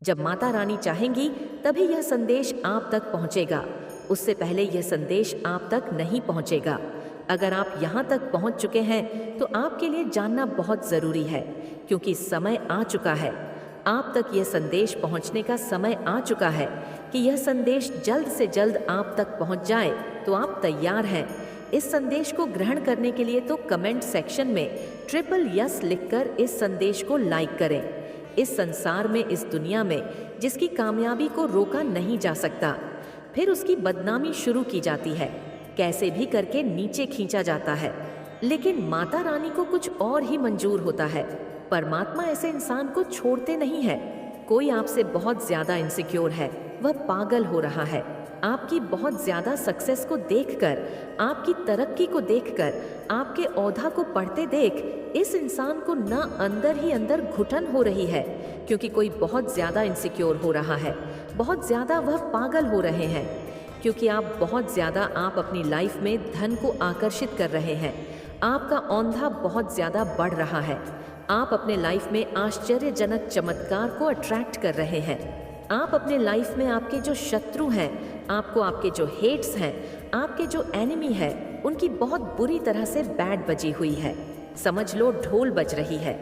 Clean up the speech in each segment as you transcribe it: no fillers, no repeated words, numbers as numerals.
जब माता रानी चाहेंगी तभी यह संदेश आप तक पहुंचेगा, उससे पहले यह संदेश आप तक नहीं पहुंचेगा। अगर आप यहाँ तक पहुंच चुके हैं तो आपके लिए जानना बहुत ज़रूरी है, क्योंकि समय आ चुका है। आप तक यह संदेश पहुंचने का समय आ चुका है कि यह संदेश जल्द से जल्द आप तक पहुंच जाए। तो आप तैयार हैं इस संदेश को ग्रहण करने के लिए? तो कमेंट सेक्शन में ट्रिपल यस लिखकर इस संदेश को लाइक करें। इस संसार में, इस दुनिया में जिसकी कामयाबी को रोका नहीं जा सकता, फिर उसकी बदनामी शुरू की जाती है, कैसे भी करके नीचे खींचा जाता है। लेकिन माता रानी को कुछ और ही मंजूर होता है। परमात्मा ऐसे इंसान को छोड़ते नहीं है। कोई आपसे बहुत ज्यादा इनसिक्योर है, वह पागल हो रहा है। आपकी बहुत ज्यादा सक्सेस को देखकर, आपकी तरक्की को देखकर, आपके औधा को पढ़ते देख इस इंसान को ना अंदर ही अंदर घुटन हो रही है, क्योंकि कोई बहुत ज्यादा इनसिक्योर हो रहा है, बहुत ज्यादा वह पागल हो रहे हैं, क्योंकि आप बहुत ज्यादा आप अपनी लाइफ में धन को आकर्षित कर रहे हैं। आपका औंधा बहुत ज्यादा बढ़ रहा है। आप अपने लाइफ में आश्चर्यजनक चमत्कार को अट्रैक्ट कर रहे हैं। आप अपने लाइफ में आपके जो शत्रु हैं, आपको आपके जो हेट्स हैं, आपके जो एनिमी है, उनकी बहुत बुरी तरह से बैड बजी हुई है। समझ लो ढोल बज रही है।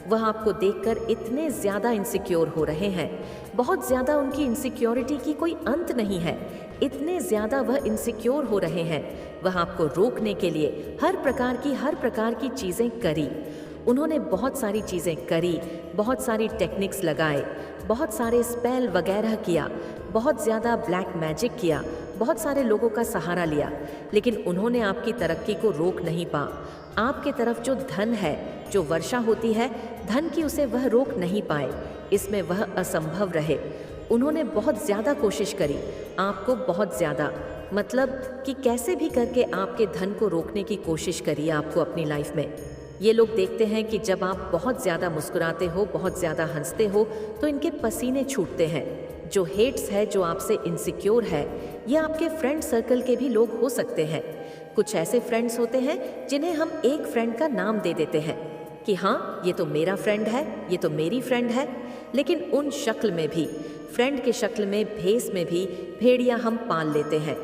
वह आपको देखकर इतने ज़्यादा इनसिक्योर हो रहे हैं, बहुत ज़्यादा उनकी इनसिक्योरिटी की कोई अंत नहीं है। इतने ज़्यादा वह इनसिक्योर हो रहे हैं, वह आपको रोकने के लिए हर प्रकार की चीज़ें करी। उन्होंने बहुत सारी चीज़ें करी, बहुत सारी टेक्निक्स लगाए, बहुत सारे स्पेल वगैरह किया, बहुत ज़्यादा ब्लैक मैजिक किया, बहुत सारे लोगों का सहारा लिया, लेकिन उन्होंने आपकी तरक्की को रोक नहीं पा। आपके तरफ जो धन है, जो वर्षा होती है धन की, उसे वह रोक नहीं पाए। इसमें वह असंभव रहे। उन्होंने बहुत ज़्यादा कोशिश करी, आपको बहुत ज़्यादा, मतलब कि कैसे भी करके आपके धन को रोकने की कोशिश करी आपको अपनी लाइफ में। ये लोग देखते हैं कि जब आप बहुत ज़्यादा मुस्कुराते हो, बहुत ज़्यादा हंसते हो, तो इनके पसीने छूटते हैं। जो हेट्स है, जो आपसे इनसिक्योर है, ये आपके फ्रेंड सर्कल के भी लोग हो सकते हैं। कुछ ऐसे फ्रेंड्स होते हैं जिन्हें हम एक फ्रेंड का नाम दे देते हैं कि हाँ, ये तो मेरा फ्रेंड है, ये तो मेरी फ्रेंड है, लेकिन उन शक्ल में भी, फ्रेंड के शक्ल में, भेस में भी भेड़िया हम पाल लेते हैं।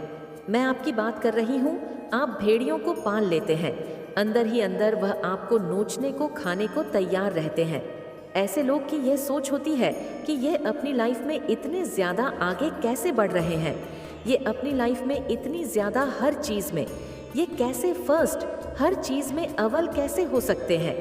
मैं आपकी बात कर रही हूँ, आप भेड़ियों को पाल लेते हैं। अंदर ही अंदर वह आपको नोचने को, खाने को तैयार रहते हैं। ऐसे लोग की यह सोच होती है कि ये अपनी लाइफ में इतने ज़्यादा आगे कैसे बढ़ रहे हैं, ये अपनी लाइफ में इतनी ज़्यादा हर चीज़ में, ये कैसे फर्स्ट, हर चीज़ में अव्वल कैसे हो सकते हैं।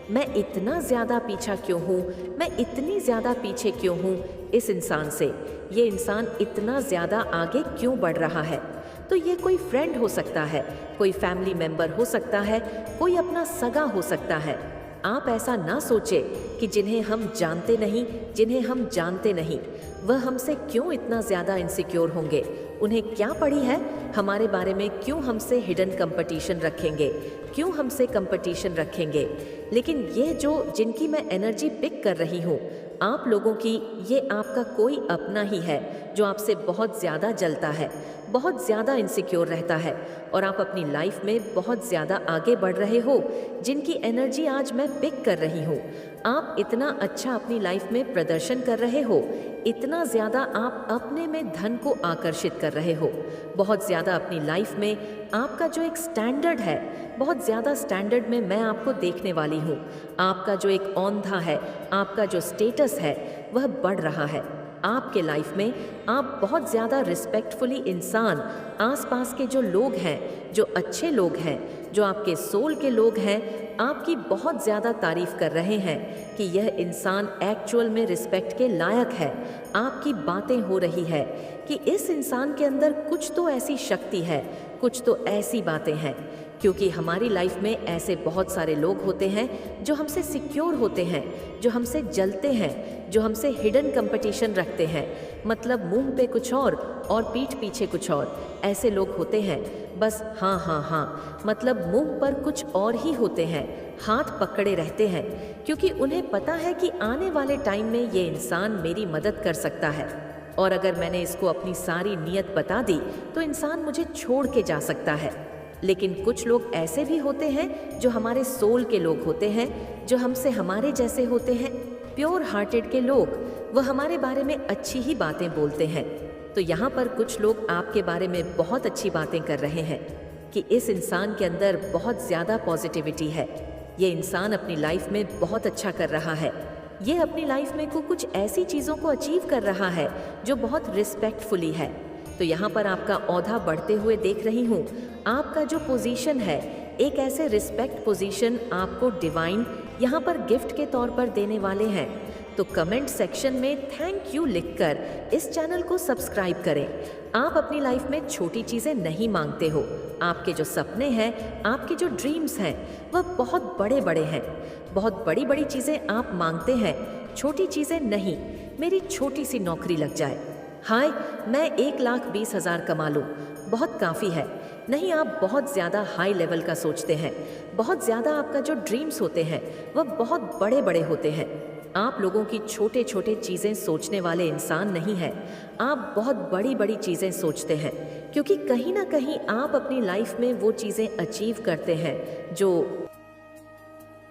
मैं इतना ज़्यादा पीछा क्यों हूँ, मैं इतनी ज़्यादा पीछे क्यों हूँ इस इंसान से, ये इंसान इतना ज़्यादा आगे क्यों बढ़ रहा है। तो ये कोई फ्रेंड हो सकता है, कोई फैमिली मेंबर हो सकता है, कोई अपना सगा हो सकता है। आप ऐसा ना सोचे कि जिन्हें हम जानते नहीं, जिन्हें हम जानते नहीं, वह हमसे क्यों इतना ज़्यादा इनसिक्योर होंगे। उन्हें क्या पड़ी है हमारे बारे में, क्यों हमसे हिडन कंपटीशन रखेंगे, क्यों हमसे कंपटीशन रखेंगे। लेकिन ये जो जिनकी मैं एनर्जी पिक कर रही हूँ आप लोगों की, ये आपका कोई अपना ही है जो आपसे बहुत ज़्यादा जलता है, बहुत ज़्यादा इनसिक्योर रहता है, और आप अपनी लाइफ में बहुत ज़्यादा आगे बढ़ रहे हो, जिनकी एनर्जी आज मैं पिक कर रही हूँ। आप इतना अच्छा अपनी लाइफ में प्रदर्शन कर रहे हो, इतना ज़्यादा आप अपने में धन को आकर्षित कर रहे हो, बहुत ज़्यादा अपनी लाइफ में आपका जो एक स्टैंडर्ड है, बहुत ज़्यादा स्टैंडर्ड में मैं आपको देखने वाली हूँ। आपका जो एक औंधा है, आपका जो स्टेटस है, वह बढ़ रहा है। आपके लाइफ में आप बहुत ज़्यादा रिस्पेक्टफुली इंसान, आसपास के जो लोग हैं, जो अच्छे लोग हैं, जो आपके सोल के लोग हैं, आपकी बहुत ज़्यादा तारीफ़ कर रहे हैं कि यह इंसान एक्चुअल में रिस्पेक्ट के लायक है। आपकी बातें हो रही है कि इस इंसान के अंदर कुछ तो ऐसी शक्ति है, कुछ तो ऐसी बातें हैं। क्योंकि हमारी लाइफ में ऐसे बहुत सारे लोग होते हैं जो हमसे सिक्योर होते हैं, जो हमसे जलते हैं, जो हमसे हिडन कंपटीशन रखते हैं, मतलब मुंह पे कुछ और पीठ पीछे कुछ और। ऐसे लोग होते हैं, बस हाँ हाँ हाँ, मतलब मुंह पर कुछ और ही होते हैं, हाथ पकड़े रहते हैं, क्योंकि उन्हें पता है कि आने वाले टाइम में ये इंसान मेरी मदद कर सकता है, और अगर मैंने इसको अपनी सारी नीयत बता दी तो इंसान मुझे छोड़ के जा सकता है। लेकिन कुछ लोग ऐसे भी होते हैं जो हमारे सोल के लोग होते हैं, जो हमसे हमारे जैसे होते हैं, प्योर हार्टेड के लोग, वो हमारे बारे में अच्छी ही बातें बोलते हैं। तो यहाँ पर कुछ लोग आपके बारे में बहुत अच्छी बातें कर रहे हैं कि इस इंसान के अंदर बहुत ज़्यादा पॉजिटिविटी है, ये इंसान अपनी लाइफ में बहुत अच्छा कर रहा है, ये अपनी लाइफ में कुछ ऐसी चीज़ों को अचीव कर रहा है जो बहुत रिस्पेक्टफुली है। तो यहाँ पर आपका ओहदा बढ़ते हुए देख रही हूँ। आपका जो पोजीशन है, एक ऐसे रिस्पेक्ट पोजीशन आपको डिवाइन यहाँ पर गिफ्ट के तौर पर देने वाले हैं। तो कमेंट सेक्शन में थैंक यू लिखकर इस चैनल को सब्सक्राइब करें। आप अपनी लाइफ में छोटी चीज़ें नहीं मांगते हो, आपके जो सपने हैं, आपके जो ड्रीम्स हैं, वह बहुत बड़े बड़े हैं। बहुत बड़ी बड़ी चीज़ें आप मांगते हैं, छोटी चीज़ें नहीं। मेरी छोटी सी नौकरी लग जाए, हाय मैं 1,20,000 कमा लूँ, बहुत काफ़ी है। नहीं, आप बहुत ज़्यादा हाई लेवल का सोचते हैं। बहुत ज़्यादा आपका जो ड्रीम्स होते हैं वह बहुत बड़े बड़े होते हैं। आप लोगों की छोटे छोटे चीज़ें सोचने वाले इंसान नहीं हैं। आप बहुत बड़ी बड़ी चीज़ें सोचते हैं, क्योंकि कहीं ना कहीं आप अपनी लाइफ में वो चीज़ें अचीव करते हैं जो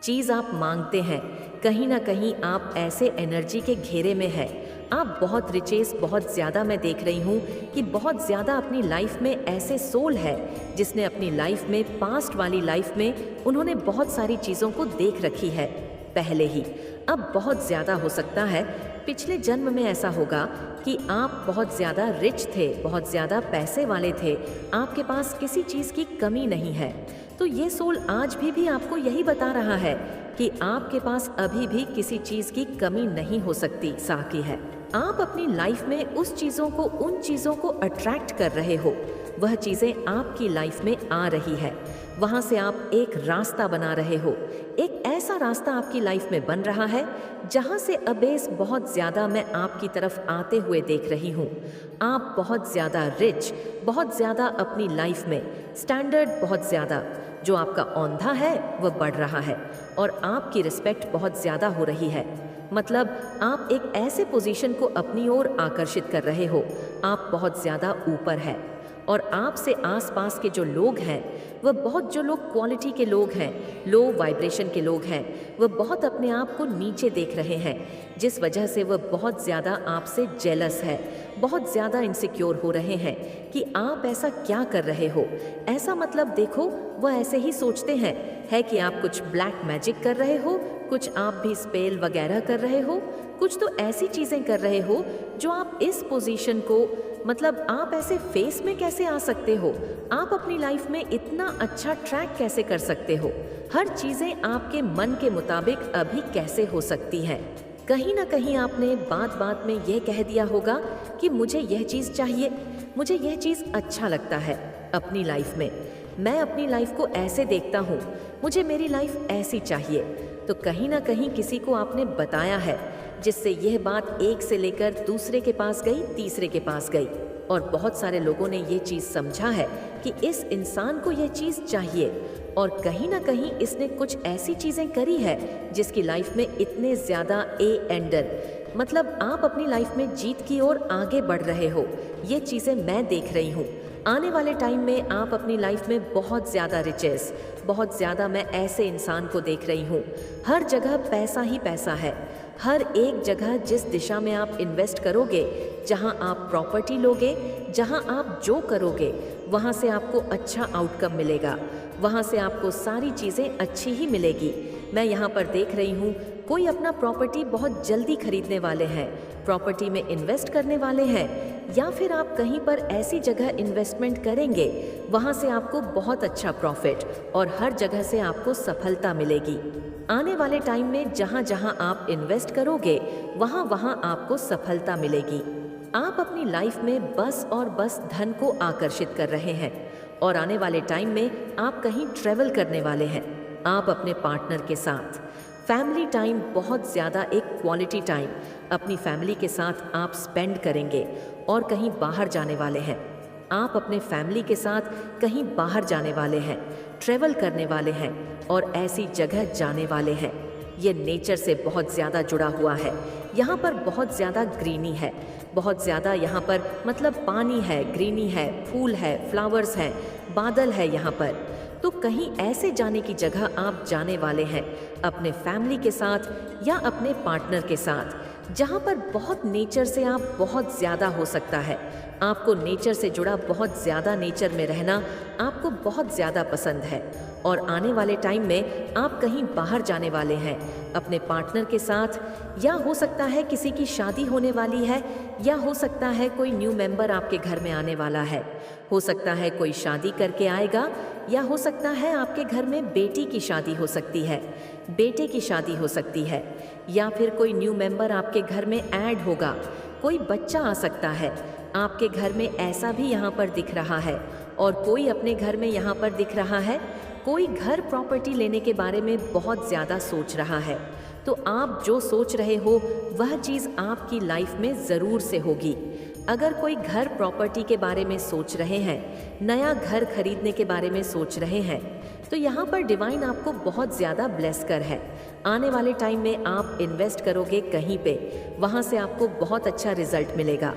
चीज़ आप मांगते हैं। कहीं ना कहीं आप ऐसे एनर्जी के घेरे में है। आप बहुत रिचेस, बहुत ज़्यादा मैं देख रही हूँ कि बहुत ज़्यादा अपनी लाइफ में ऐसे सोल है जिसने अपनी लाइफ में, पास्ट वाली लाइफ में उन्होंने बहुत सारी चीज़ों को देख रखी है पहले ही। अब बहुत ज़्यादा हो सकता है पिछले जन्म में ऐसा होगा कि आप बहुत ज़्यादा रिच थे, बहुत ज़्यादा पैसे वाले थे, आपके पास किसी चीज़ की कमी नहीं है। तो ये सोल आज भी आपको यही बता रहा है कि आपके पास अभी भी किसी चीज़ की कमी नहीं हो सकती। साकी है, आप अपनी लाइफ में उस चीज़ों को, उन चीज़ों को अट्रैक्ट कर रहे हो, वह चीज़ें आपकी लाइफ में आ रही है। वहाँ से आप एक रास्ता बना रहे हो, एक ऐसा रास्ता आपकी लाइफ में बन रहा है जहाँ से अबेस बहुत ज़्यादा मैं आपकी तरफ आते हुए देख रही हूँ। आप बहुत ज़्यादा रिच, बहुत ज़्यादा अपनी लाइफ में स्टैंडर्ड, बहुत ज़्यादा जो आपका औंधा है वह बढ़ रहा है और आपकी रिस्पेक्ट बहुत ज़्यादा हो रही है। मतलब आप एक ऐसे पोजीशन को अपनी ओर आकर्षित कर रहे हो, आप बहुत ज़्यादा ऊपर है और आपसे आसपास के जो लोग हैं वह बहुत, जो लोग क्वालिटी के लोग हैं, लो वाइब्रेशन के लोग हैं, वह बहुत अपने आप को नीचे देख रहे हैं, जिस वजह से वह बहुत ज़्यादा आपसे जेलस है, बहुत ज़्यादा इनसिक्योर हो रहे हैं कि आप ऐसा क्या कर रहे हो। ऐसा मतलब देखो, वह ऐसे ही सोचते हैं है कि आप कुछ ब्लैक मैजिक कर रहे हो, कुछ आप भी स्पेल वगैरह कर रहे हो, कुछ तो ऐसी चीज़ें कर रहे हो जो आप इस पोजीशन को, मतलब आप ऐसे फेस में कैसे आ सकते हो, आप अपनी लाइफ में इतना अच्छा ट्रैक कैसे कर सकते हो, हर चीज़ें आपके मन के मुताबिक अभी कैसे हो सकती हैं। कहीं ना कहीं आपने बात बात में यह कह दिया होगा कि मुझे यह चीज़ चाहिए, मुझे यह चीज़ अच्छा लगता है अपनी लाइफ में, मैं अपनी लाइफ को ऐसे देखता हूँ, मुझे मेरी लाइफ ऐसी चाहिए। तो कहीं ना कहीं किसी को आपने बताया है, जिससे यह बात एक से लेकर दूसरे के पास गई, तीसरे के पास गई और बहुत सारे लोगों ने ये चीज़ समझा है कि इस इंसान को यह चीज़ चाहिए और कहीं ना कहीं इसने कुछ ऐसी चीज़ें करी है जिसकी लाइफ में इतने ज़्यादा एंडर, मतलब आप अपनी लाइफ में जीत की ओर आगे बढ़ रहे हो। ये चीज़ें मैं देख रही हूँ। आने वाले टाइम में आप अपनी लाइफ में बहुत ज़्यादा रिचेस, बहुत ज़्यादा मैं ऐसे इंसान को देख रही हूँ। हर जगह पैसा ही पैसा है, हर एक जगह जिस दिशा में आप इन्वेस्ट करोगे, जहाँ आप प्रॉपर्टी लोगे, जहाँ आप जो करोगे, वहाँ से आपको अच्छा आउटकम मिलेगा, वहाँ से आपको सारी चीज़ें अच्छी ही मिलेगी। मैं यहाँ पर देख रही हूँ कोई अपना प्रॉपर्टी बहुत जल्दी खरीदने वाले हैं, प्रॉपर्टी में इन्वेस्ट करने वाले हैं, या फिर आप कहीं पर ऐसी जगह इन्वेस्टमेंट करेंगे वहाँ से आपको बहुत अच्छा प्रॉफिट और हर जगह से आपको सफलता मिलेगी। आने वाले टाइम में जहाँ जहाँ आप इन्वेस्ट करोगे वहाँ वहाँ आपको सफलता मिलेगी। आप अपनी लाइफ में बस और बस धन को आकर्षित कर रहे हैं और आने वाले टाइम में आप कहीं ट्रैवल करने वाले हैं। आप अपने पार्टनर के साथ फैमिली टाइम, बहुत ज़्यादा एक क्वालिटी टाइम अपनी फैमिली के साथ आप स्पेंड करेंगे और कहीं बाहर जाने वाले हैं। आप अपने फैमिली के साथ कहीं बाहर जाने वाले हैं, ट्रैवल करने वाले हैं और ऐसी जगह जाने वाले हैं। ये नेचर से बहुत ज़्यादा जुड़ा हुआ है। यहाँ पर बहुत ज़्यादा ग्रीनी है, बहुत ज़्यादा यहाँ पर मतलब पानी है, ग्रीनी है, फूल है, फ्लावर्स हैं, बादल है यहाँ पर। तो कहीं ऐसे जाने की जगह आप जाने वाले हैं, अपने फैमिली के साथ या अपने पार्टनर के साथ, जहाँ पर बहुत नेचर से आप बहुत ज़्यादा हो सकता है। आपको नेचर से जुड़ा बहुत ज़्यादा नेचर में रहना आपको बहुत ज़्यादा पसंद है और आने वाले टाइम में आप कहीं बाहर जाने वाले हैं अपने पार्टनर के साथ, या हो सकता है किसी की शादी होने वाली है, या हो सकता है कोई न्यू मेंबर आपके घर में आने वाला है, हो सकता है कोई शादी करके आएगा, या हो सकता है आपके घर में बेटी की शादी हो सकती है, बेटे की शादी हो सकती है, या फिर कोई न्यू मेंबर आपके घर में ऐड होगा, कोई बच्चा आ सकता है आपके घर में, ऐसा भी यहाँ पर दिख रहा है। और कोई अपने घर में यहाँ पर दिख रहा है, कोई घर प्रॉपर्टी लेने के बारे में बहुत ज़्यादा सोच रहा है। तो आप जो सोच रहे हो वह चीज़ आपकी लाइफ में ज़रूर से होगी। अगर कोई घर प्रॉपर्टी के बारे में सोच रहे हैं, नया घर खरीदने के बारे में सोच रहे हैं, तो यहाँ पर डिवाइन आपको बहुत ज़्यादा ब्लेस कर है। आने वाले टाइम में आप इन्वेस्ट करोगे कहीं पे, वहाँ से आपको बहुत अच्छा रिजल्ट मिलेगा।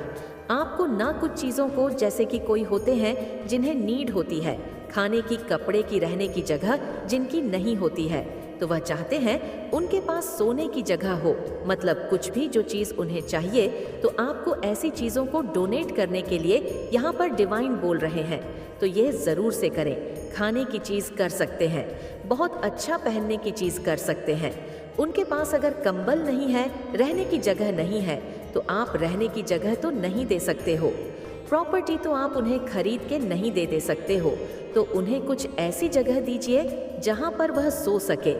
आपको ना कुछ चीज़ों को, जैसे कि कोई होते हैं जिन्हें नीड होती है खाने की, कपड़े की, रहने की जगह जिनकी नहीं होती है, तो वह चाहते हैं उनके पास सोने की जगह हो, मतलब कुछ भी जो चीज़ उन्हें चाहिए, तो आपको ऐसी चीज़ों को डोनेट करने के लिए यहाँ पर डिवाइन बोल रहे हैं। तो ये ज़रूर से करें। खाने की चीज़ कर सकते हैं, बहुत अच्छा पहनने की चीज़ कर सकते हैं। उनके पास अगर कंबल नहीं है, रहने की जगह नहीं है, तो आप रहने की जगह तो नहीं दे सकते हो। प्रॉपर्टी तो आप उन्हें खरीद के नहीं दे सकते हो, तो उन्हें कुछ ऐसी जगह दीजिए जहाँ पर वह सो सके,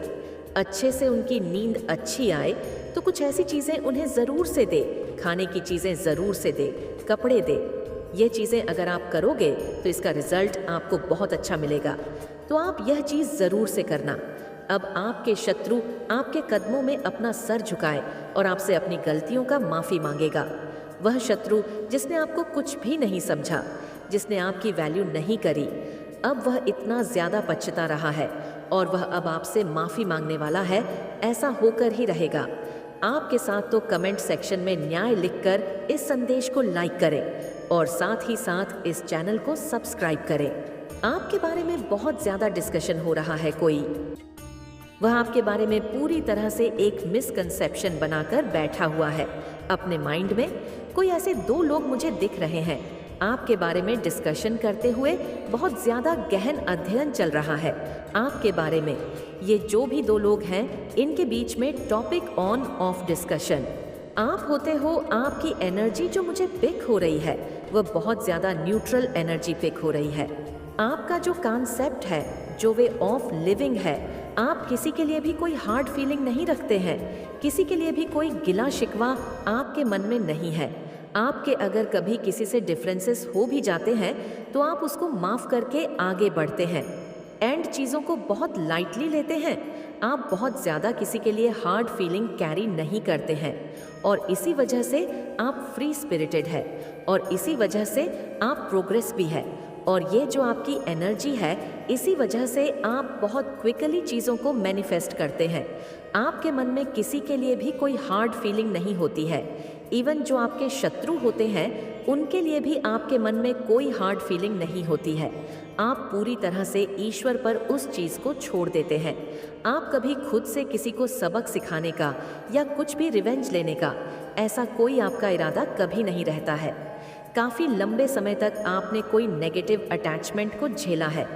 अच्छे से उनकी नींद अच्छी आए। तो कुछ ऐसी चीज़ें उन्हें ज़रूर से दे, खाने की चीज़ें ज़रूर से दे, कपड़े दे। ये चीज़ें अगर आप करोगे तो इसका रिजल्ट आपको बहुत अच्छा मिलेगा। तो आप यह चीज़ ज़रूर से करना। अब आपके शत्रु आपके कदमों में अपना सर झुकाए और आपसे अपनी गलतियों का माफ़ी मांगेगा। वह शत्रु जिसने आपको कुछ भी नहीं समझा, जिसने आपकी वैल्यू नहीं करी, अब वह इतना ज़्यादा पछता रहा है और वह अब आपसे माफ़ी मांगने वाला है। ऐसा होकर ही रहेगा। आपके साथ तो कमेंट सेक्शन में न्याय लिखकर इस संदेश को लाइक करें और साथ ही साथ इस चैनल को सब्सक्राइब करें। आपके बारे में बहुत ज़्यादा डिस्कशन हो रहा है, वह आपके बारे में पूरी तरह से एक मिसकंसेप्शन बनाकर बैठा हुआ है अपने माइंड में। कोई ऐसे दो लोग मुझे दिख रहे हैं आपके बारे में डिस्कशन करते हुए, बहुत ज़्यादा गहन अध्ययन चल रहा है आपके बारे में। ये जो भी दो लोग हैं, इनके बीच में टॉपिक ऑन ऑफ डिस्कशन आप होते हो। आपकी एनर्जी जो मुझे पिक हो रही है वह बहुत ज़्यादा न्यूट्रल एनर्जी पिक हो रही है। आपका जो कॉन्सेप्ट है, जो वे ऑफ लिविंग है, आप किसी के लिए भी कोई हार्ड फीलिंग नहीं रखते हैं, किसी के लिए भी कोई गिला शिकवा आपके मन में नहीं है। आपके अगर कभी किसी से डिफरेंसेस हो भी जाते हैं तो आप उसको माफ़ करके आगे बढ़ते हैं, एंड चीज़ों को बहुत लाइटली लेते हैं। आप बहुत ज़्यादा किसी के लिए हार्ड फीलिंग कैरी नहीं करते हैं और इसी वजह से आप फ्री स्पिरिटेड है और इसी वजह से आप प्रोग्रेस भी है। और ये जो आपकी एनर्जी है, इसी वजह से आप बहुत क्विकली चीज़ों को मैनिफेस्ट करते हैं। आपके मन में किसी के लिए भी कोई हार्ड फीलिंग नहीं होती है। इवन जो आपके शत्रु होते हैं, उनके लिए भी आपके मन में कोई हार्ड फीलिंग नहीं होती है। आप पूरी तरह से ईश्वर पर उस चीज़ को छोड़ देते हैं। आप कभी खुद से किसी को सबक सिखाने का या कुछ भी रिवेंज लेने का, ऐसा कोई आपका इरादा कभी नहीं रहता है। काफ़ी लंबे समय तक आपने कोई नेगेटिव अटैचमेंट को झेला है,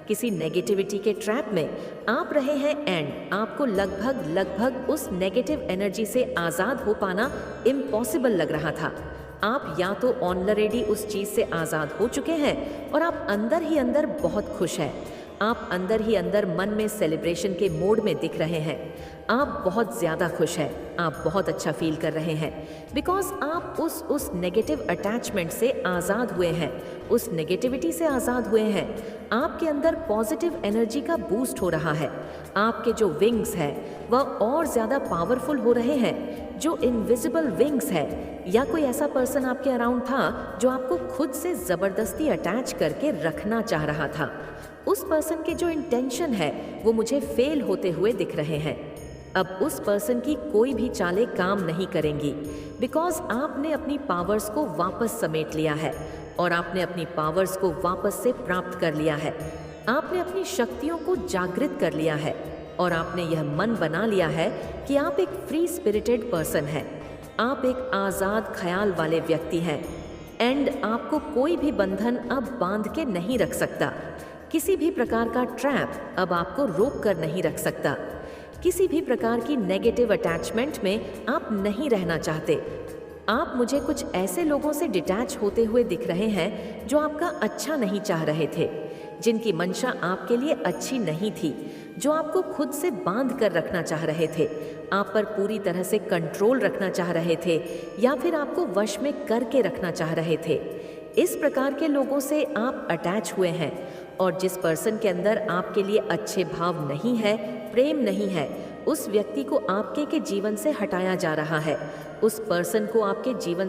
किसी नेगेटिविटी के ट्रैप में आप रहे हैं, एंड आपको लगभग उस नेगेटिव एनर्जी से आज़ाद हो पाना इम्पॉसिबल लग रहा था। आप या तो ऑलरेडी उस चीज़ से आज़ाद हो चुके हैं और आप अंदर ही अंदर बहुत खुश हैं। आप अंदर ही अंदर मन में सेलिब्रेशन के मोड में दिख रहे हैं। आप बहुत ज़्यादा खुश हैं, आप बहुत अच्छा फील कर रहे हैं, बिकॉज आप उस नेगेटिव अटैचमेंट से आज़ाद हुए हैं, उस नेगेटिविटी से आज़ाद हुए हैं। आपके अंदर पॉजिटिव एनर्जी का बूस्ट हो रहा है। आपके जो विंग्स हैं वह और ज़्यादा पावरफुल हो रहे हैं। जो इनविजिबल विंग्स है, या कोई ऐसा पर्सन आपके अराउंड था जो आपको खुद से ज़बरदस्ती अटैच करके रखना चाह रहा था, उस पर्सन के जो इंटेंशन है वो मुझे फेल होते हुए दिख रहे हैं। अब उस पर्सन की कोई भी चालें काम नहीं करेंगी, बिकॉज आपने अपनी पावर्स को वापस समेट लिया है और आपने अपनी पावर्स को वापस से प्राप्त कर लिया है। आपने अपनी शक्तियों को जागृत कर लिया है और आपने यह मन बना लिया है कि आप एक फ्री स्पिरिटेड पर्सन हैं। आप एक आज़ाद ख्याल वाले व्यक्ति हैं एंड आपको कोई भी बंधन अब बांध के नहीं रख सकता। किसी भी प्रकार का ट्रैप अब आपको रोक कर नहीं रख सकता। किसी भी प्रकार की नेगेटिव अटैचमेंट में आप नहीं रहना चाहते। आप मुझे कुछ ऐसे लोगों से डिटैच होते हुए दिख रहे हैं जो आपका अच्छा नहीं चाह रहे थे, जिनकी मंशा आपके लिए अच्छी नहीं थी, जो आपको खुद से बांध कर रखना चाह रहे थे, आप पर पूरी तरह से कंट्रोल रखना चाह रहे थे या फिर आपको वश में करके रखना चाह रहे थे। इस प्रकार के लोगों से आप अटैच हुए हैं और जिस पर्सन के अंदर आपके लिए अच्छे भाव नहीं है, प्रेम नहीं है, उस व्यक्ति को आपके के जीवन से हटाया जा रहा है। उस पर्सन को आपके जीवन